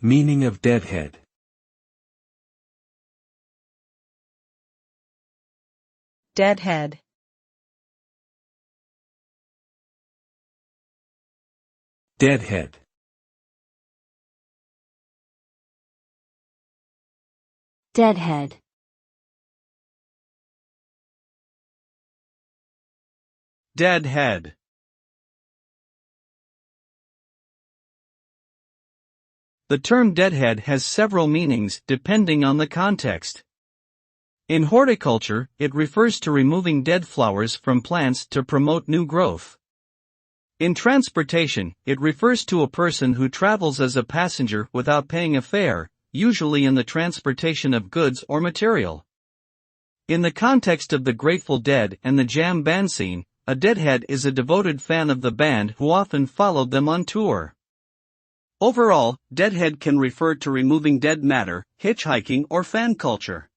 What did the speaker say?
Meaning of deadhead. Deadhead. Deadhead. Deadhead. Deadhead. The term deadhead has several meanings depending on the context. In horticulture, it refers to removing dead flowers from plants to promote new growth. In transportation, it refers to a person who travels as a passenger without paying a fare, usually in the transportation of goods or material. In the context of the Grateful Dead and the jam band scene, a deadhead is a devoted fan of the band who often followed them on tour. Overall, deadhead can refer to removing dead matter, hitchhiking, or fan culture.